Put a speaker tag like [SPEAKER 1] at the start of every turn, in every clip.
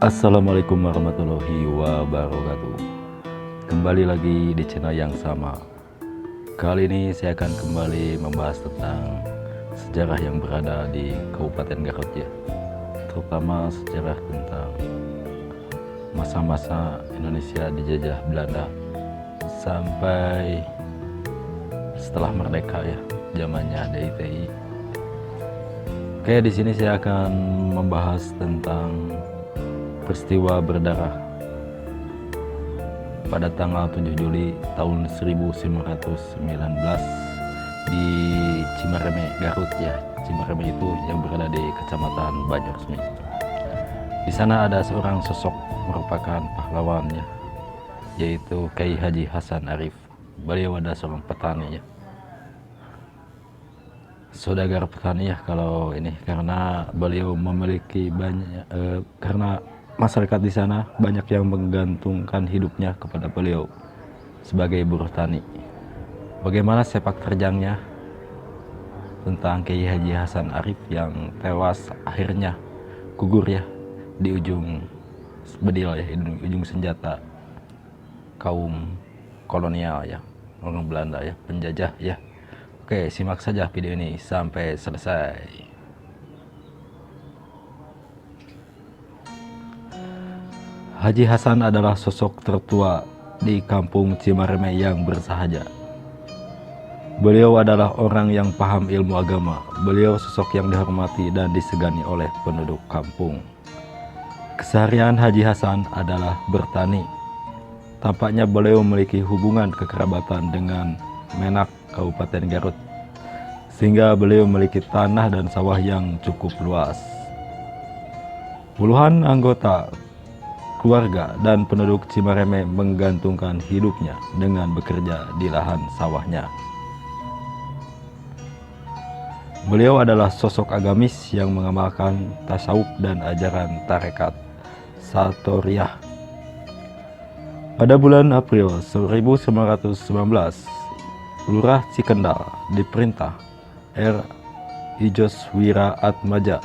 [SPEAKER 1] Assalamualaikum warahmatullahi wabarakatuh. Kembali lagi di channel yang sama. Kali ini saya akan kembali membahas tentang sejarah yang berada di Kabupaten Garut ya, terutama sejarah tentang masa-masa Indonesia dijajah Belanda sampai setelah merdeka ya, zamannya DITI. Oke, di sini saya akan membahas tentang peristiwa berdarah pada tanggal 7 Juli tahun 1919 di Cimareme, Garut ya. Cimareme itu yang berada di Kecamatan Banyarsemi. Di sana ada seorang sosok merupakan pahlawan ya, yaitu Kyai Haji Hasan Arif. Beliau adalah seorang petani ya, saudagar petani ya kalau ini, karena beliau memiliki banyak karena masyarakat di sana banyak yang menggantungkan hidupnya kepada beliau sebagai buruh tani. Bagaimana sepak terjangnya tentang Kyai Haji Hasan Arif yang tewas akhirnya gugur ya di ujung bedil ya, di ujung senjata kaum kolonial ya, orang Belanda ya, penjajah ya. Oke, simak saja video ini sampai selesai. Haji Hasan adalah sosok tertua di kampung Cimareme yang bersahaja. Beliau adalah orang yang paham ilmu agama. Beliau sosok yang dihormati dan disegani oleh penduduk kampung. Keseharian Haji Hasan adalah bertani. Tampaknya beliau memiliki hubungan kekerabatan dengan Menak Kabupaten Garut, sehingga beliau memiliki tanah dan sawah yang cukup luas. Puluhan anggota keluarga dan penduduk Cimareme menggantungkan hidupnya dengan bekerja di lahan sawahnya. Beliau adalah sosok agamis yang mengamalkan tasawuf dan ajaran tarekat Satoriyah. Pada bulan April 1919, Lurah Cikendal diperintah R. Ijos Wira Atmaja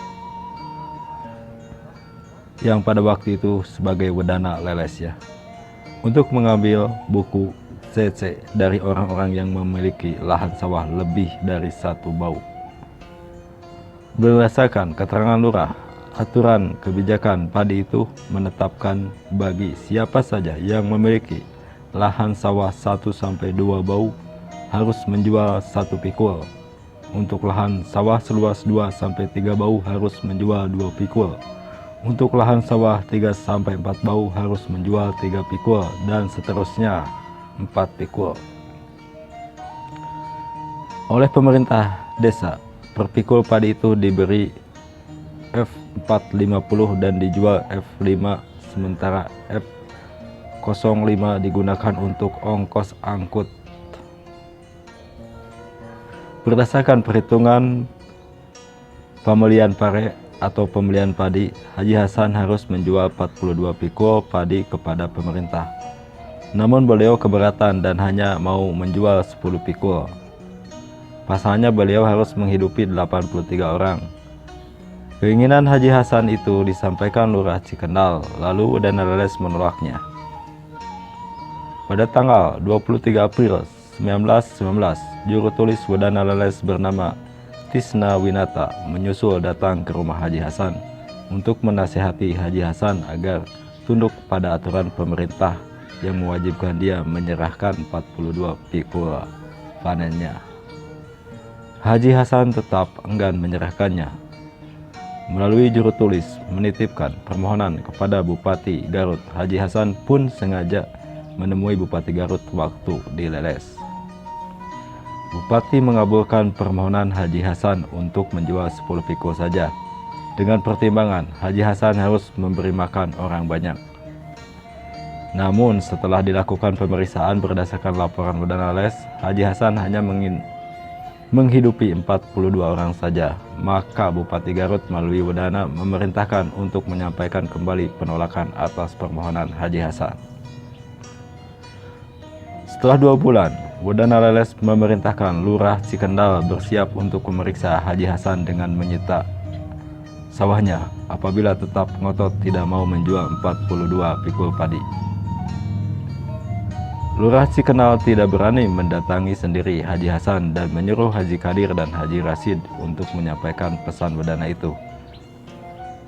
[SPEAKER 1] yang pada waktu itu sebagai Wedana Leles ya, untuk mengambil buku CC dari orang-orang yang memiliki lahan sawah lebih dari satu bau. Berdasarkan keterangan lurah, aturan kebijakan padi itu menetapkan bagi siapa saja yang memiliki lahan sawah 1-2 bau harus menjual 1 pikul. Untuk lahan sawah seluas 2-3 bau harus menjual 2 pikul. Untuk lahan sawah 3-4 bau harus menjual 3 pikul, dan seterusnya 4 pikul. Oleh pemerintah desa, per pikul padi itu diberi F450 dan dijual F5, sementara F05 digunakan untuk ongkos angkut. Berdasarkan perhitungan pembelian pare atau pembelian padi, Haji Hasan harus menjual 42 pikul padi kepada pemerintah. Namun beliau keberatan dan hanya mau menjual 10 pikul. Pasalnya beliau harus menghidupi 83 orang. Keinginan Haji Hasan itu disampaikan Lurah Cikendal, lalu Wedana Leles menolaknya. Pada tanggal 23 April 1919, juru tulis Wedana Leles bernama Tisna Winata menyusul datang ke rumah Haji Hasan untuk menasihati Haji Hasan agar tunduk pada aturan pemerintah yang mewajibkan dia menyerahkan 42 pikul panennya. Haji Hasan tetap enggan menyerahkannya. Melalui juru tulis menitipkan permohonan kepada Bupati Garut. Haji Hasan pun sengaja menemui Bupati Garut waktu di Leles. Bupati mengabulkan permohonan Haji Hasan untuk menjual 10 pikul saja, dengan pertimbangan Haji Hasan harus memberi makan orang banyak. Namun setelah dilakukan pemeriksaan berdasarkan laporan Wedana Leles, Haji Hasan hanya menghidupi 42 orang saja. Maka Bupati Garut melalui Wedana memerintahkan untuk menyampaikan kembali penolakan atas permohonan Haji Hasan. Setelah 2 bulan, Wedana Leles memerintahkan Lurah Cikendal bersiap untuk memeriksa Haji Hasan dengan menyita sawahnya apabila tetap ngotot tidak mau menjual 42 pikul padi. Lurah Cikenal tidak berani mendatangi sendiri Haji Hasan dan menyuruh Haji Kadir dan Haji Rasid untuk menyampaikan pesan perdana itu.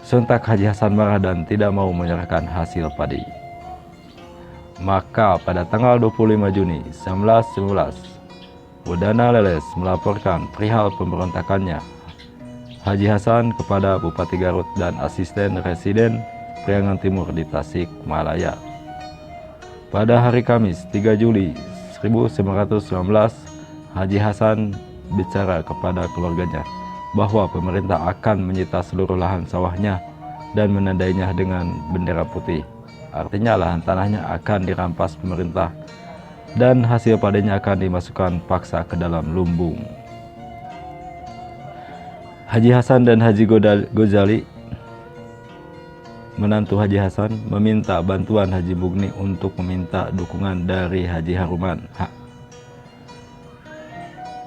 [SPEAKER 1] Sontak Haji Hasan marah dan tidak mau menyerahkan hasil padi. Maka pada tanggal 25 Juni 1919, Udana Leles melaporkan perihal pemberontakannya Haji Hasan kepada Bupati Garut dan Asisten Residen Priangan Timur di Tasikmalaya. Pada hari Kamis 3 Juli 1919, Haji Hasan bicara kepada keluarganya bahwa pemerintah akan menyita seluruh lahan sawahnya dan menandainya dengan bendera putih. Artinya lahan tanahnya akan dirampas pemerintah dan hasil padanya akan dimasukkan paksa ke dalam lumbung. Haji Hasan dan Haji Ghazali, menantu Haji Hasan, meminta bantuan Haji Mugni untuk meminta dukungan dari Haji Haruman.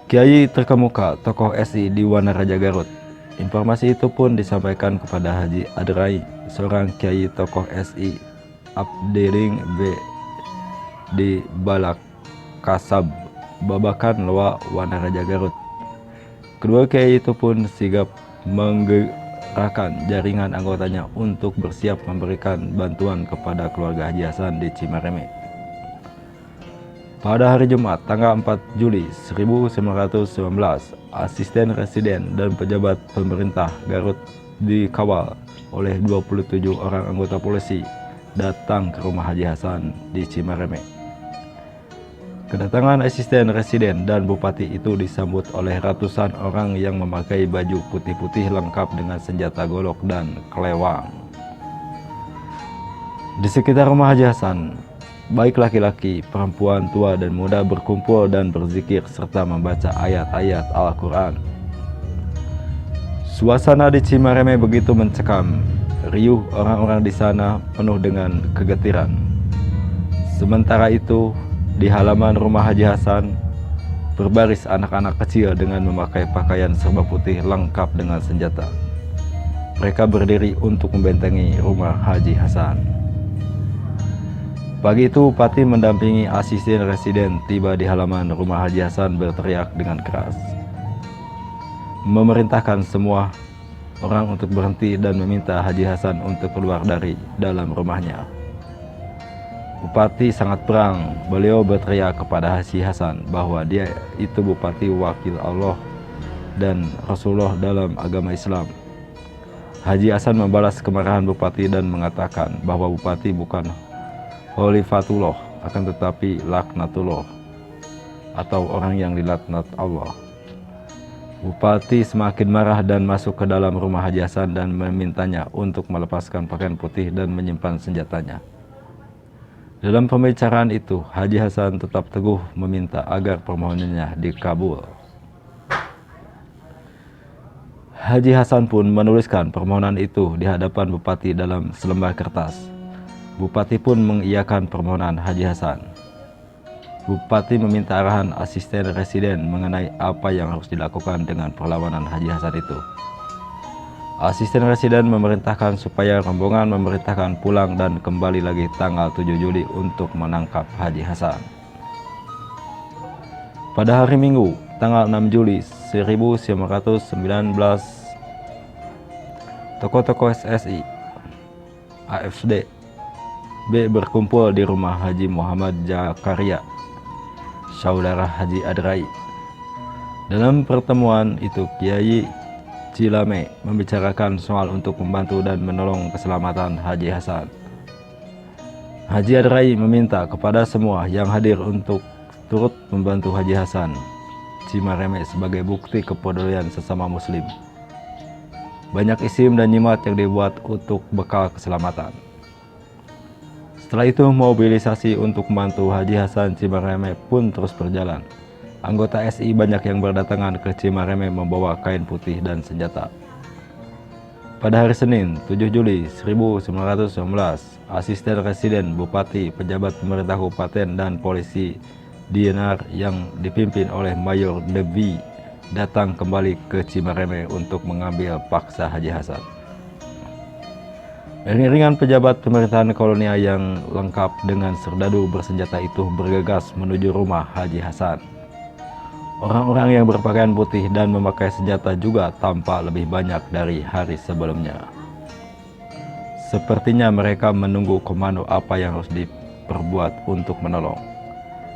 [SPEAKER 1] Kiai terkemuka tokoh SI di Wanaraja Garut. Informasi itu pun disampaikan kepada Haji Adrai, seorang kiai tokoh SI Abdeling B di Balak Kasab, Babakan Loa, Wanaraja Garut. Kedua kiai itu pun sigap menggerakkan jaringan anggotanya untuk bersiap memberikan bantuan kepada keluarga Haji Hasan di Cimareme. Pada hari Jumat tanggal 4 Juli 1919, asisten residen dan pejabat pemerintah Garut dikawal oleh 27 orang anggota polisi datang ke rumah Haji Hasan di Cimareme. Kedatangan asisten residen dan bupati itu disambut oleh ratusan orang yang memakai baju putih-putih lengkap dengan senjata golok dan kelewang. Di sekitar rumah Haji Hasan, baik laki-laki, perempuan, tua, dan muda berkumpul dan berzikir serta membaca ayat-ayat Al-Quran. Suasana di Cimareme begitu mencekam, riuh orang-orang di sana penuh dengan kegetiran. Sementara itu, di halaman rumah Haji Hasan, berbaris anak-anak kecil dengan memakai pakaian serba putih lengkap dengan senjata. Mereka berdiri untuk membentengi rumah Haji Hasan. Pagi itu, Bupati mendampingi asisten residen tiba di halaman rumah Haji Hasan berteriak dengan keras, memerintahkan semua orang untuk berhenti dan meminta Haji Hasan untuk keluar dari dalam rumahnya. Bupati sangat perang. Beliau berteriak kepada Haji Hasan bahwa dia itu bupati wakil Allah dan Rasulullah dalam agama Islam. Haji Hasan membalas kemarahan bupati dan mengatakan bahwa bupati bukan Khalifatullah, akan tetapi laknatullah, atau orang yang dilaknat Allah. Bupati semakin marah dan masuk ke dalam rumah Haji Hasan dan memintanya untuk melepaskan pakaian putih dan menyimpan senjatanya. Dalam pembicaraan itu, Haji Hasan tetap teguh meminta agar permohonannya dikabul. Haji Hasan pun menuliskan permohonan itu di hadapan Bupati dalam selembar kertas. Bupati pun mengiyakan permohonan Haji Hasan. Bupati meminta arahan asisten residen mengenai apa yang harus dilakukan dengan perlawanan Haji Hasan itu. Asisten residen memerintahkan supaya rombongan memerintahkan pulang dan kembali lagi tanggal 7 Juli untuk menangkap Haji Hasan. Pada hari Minggu, tanggal 6 Juli 1919, tokoh-tokoh SSI, AFD, B berkumpul di rumah Haji Muhammad Jakaria, saudara Haji Adrai. Dalam pertemuan itu, Kiai Cilame membicarakan soal untuk membantu dan menolong keselamatan Haji Hasan. Haji Adrai meminta kepada semua yang hadir untuk turut membantu Haji Hasan Cimareme sebagai bukti kepedulian sesama muslim. Banyak isim dan nyimat yang dibuat untuk bekal keselamatan. Setelah itu, mobilisasi untuk membantu Haji Hasan Cimareme pun terus berjalan. Anggota SI banyak yang berdatangan ke Cimareme membawa kain putih dan senjata. Pada hari Senin, 7 Juli 1919, asisten residen, bupati, pejabat pemerintah kabupaten, dan polisi Dienar yang dipimpin oleh Mayor Devi datang kembali ke Cimareme untuk mengambil paksa Haji Hasan. Iring-iringan pejabat pemerintahan kolonial yang lengkap dengan serdadu bersenjata itu bergegas menuju rumah Haji Hasan. Orang-orang yang berpakaian putih dan memakai senjata juga tampak lebih banyak dari hari sebelumnya. Sepertinya mereka menunggu komando apa yang harus diperbuat untuk menolong.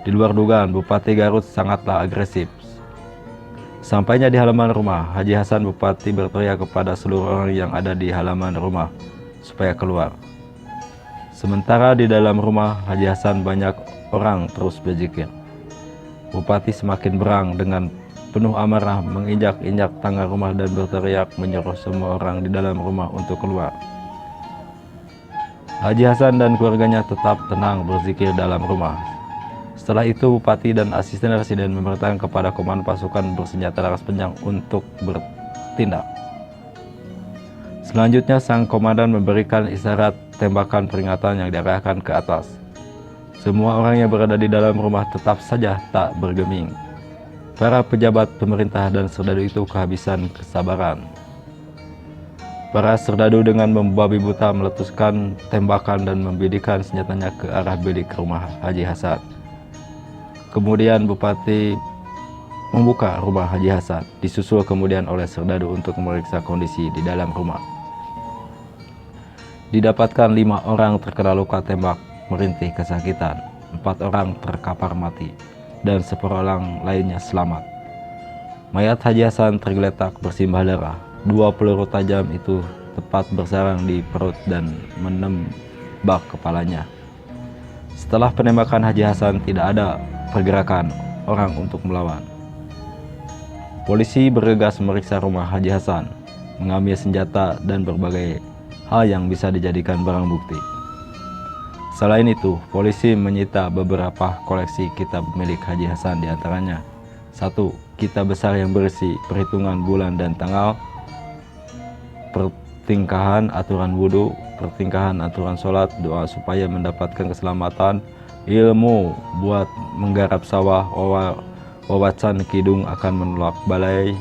[SPEAKER 1] Di luar dugaan, Bupati Garut sangatlah agresif. Sampainya di halaman rumah, Haji Hasan Bupati berteriak kepada seluruh orang yang ada di halaman rumah supaya keluar. Sementara di dalam rumah Haji Hasan banyak orang terus berzikir. Bupati semakin berang dengan penuh amarah menginjak-injak tangga rumah dan berteriak menyuruh semua orang di dalam rumah untuk keluar. Haji Hasan dan keluarganya tetap tenang berzikir dalam rumah. Setelah itu Bupati dan asisten residen memerintahkan kepada komandan pasukan bersenjata laras panjang untuk bertindak. Selanjutnya sang komandan memberikan isyarat tembakan peringatan yang diarahkan ke atas. Semua orang yang berada di dalam rumah tetap saja tak bergeming. Para pejabat pemerintah dan serdadu itu kehabisan kesabaran. Para serdadu dengan membabi buta meletuskan tembakan dan membidikkan senjatanya ke arah bilik rumah Haji Hasan. Kemudian Bupati membuka rumah Haji Hasan, disusul kemudian oleh serdadu untuk memeriksa kondisi di dalam rumah. Didapatkan 5 orang terkena luka tembak merintih kesakitan, 4 orang terkapar mati, dan 10 orang lainnya selamat. Mayat Haji Hasan tergeletak bersimbah darah. 2 peluru tajam itu tepat bersarang di perut dan menembak kepalanya. Setelah penembakan Haji Hasan tidak ada pergerakan orang untuk melawan. Polisi bergegas memeriksa rumah Haji Hasan, mengambil senjata dan berbagai hal yang bisa dijadikan barang bukti. Selain itu, polisi menyita beberapa koleksi kitab milik Haji Hasan, diantaranya 1. Kitab besar yang berisi perhitungan bulan dan tanggal, pertingkahan aturan wudhu, pertingkahan aturan sholat, doa supaya mendapatkan keselamatan, ilmu buat menggarap sawah, wawacan kidung akan menolak balai,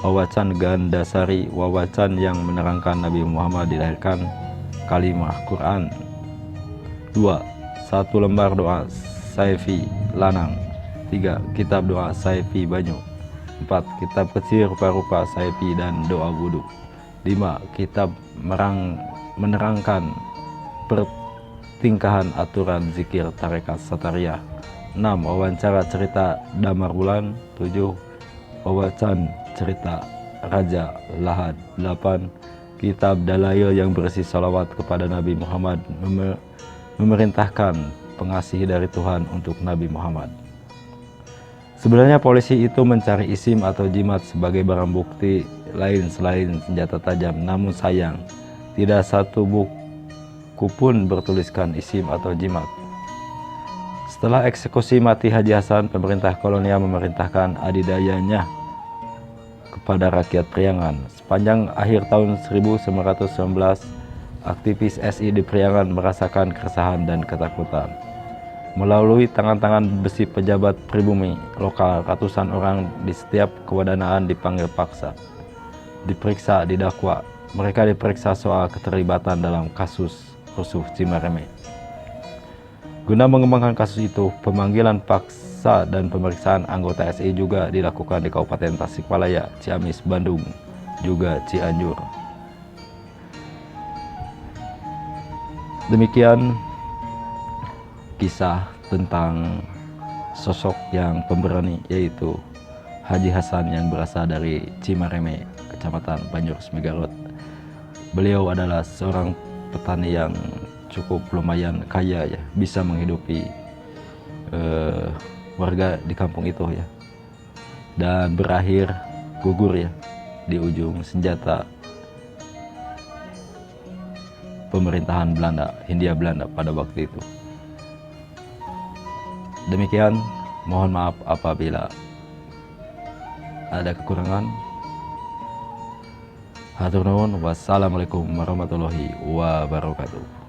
[SPEAKER 1] wawacan Gandasari, wawacan yang menerangkan Nabi Muhammad dilahirkan, kalimah Quran. 2. 1 lembar doa Saifi Lanang. 3. Kitab doa Saifi Banyu. 4. Kitab kecil rupa-rupa Saifi dan doa wudhu. 5. Kitab menerangkan pertingkahan aturan zikir tarekat Satariyah. 6. Wawancara cerita Damar Bulan. 7. Wawacan cerita Raja Lahad. 8. Kitab Dalail yang berisi salawat kepada Nabi Muhammad, memerintahkan pengasih dari Tuhan untuk Nabi Muhammad. Sebenarnya polisi itu mencari isim atau jimat sebagai barang bukti lain selain senjata tajam, namun sayang tidak satu buku pun bertuliskan isim atau jimat. Setelah eksekusi mati Haji Hasan, pemerintah kolonial memerintahkan adidayanya kepada rakyat Priangan. Sepanjang akhir tahun 1919, aktivis SI di Priangan merasakan keresahan dan ketakutan. Melalui tangan-tangan besi pejabat pribumi lokal, ratusan orang di setiap kewadanaan dipanggil paksa, diperiksa, didakwa. Mereka diperiksa soal keterlibatan dalam kasus rusuh Cimareme. Guna mengembangkan kasus itu, pemanggilan paksa dan pemeriksaan anggota SI juga dilakukan di Kabupaten Tasikmalaya, Ciamis, Bandung, juga Cianjur. Demikian kisah tentang sosok yang pemberani, yaitu Haji Hasan yang berasal dari Cimareme, Kecamatan Banyuresmi, Garut. Beliau adalah seorang petani yang cukup lumayan kaya ya, bisa menghidupi warga di kampung itu ya, dan berakhir gugur ya di ujung senjata pemerintahan Belanda, Hindia Belanda pada waktu itu. Demikian, mohon maaf apabila ada kekurangan. Hatur nuhun, wassalamualaikum warahmatullahi wabarakatuh.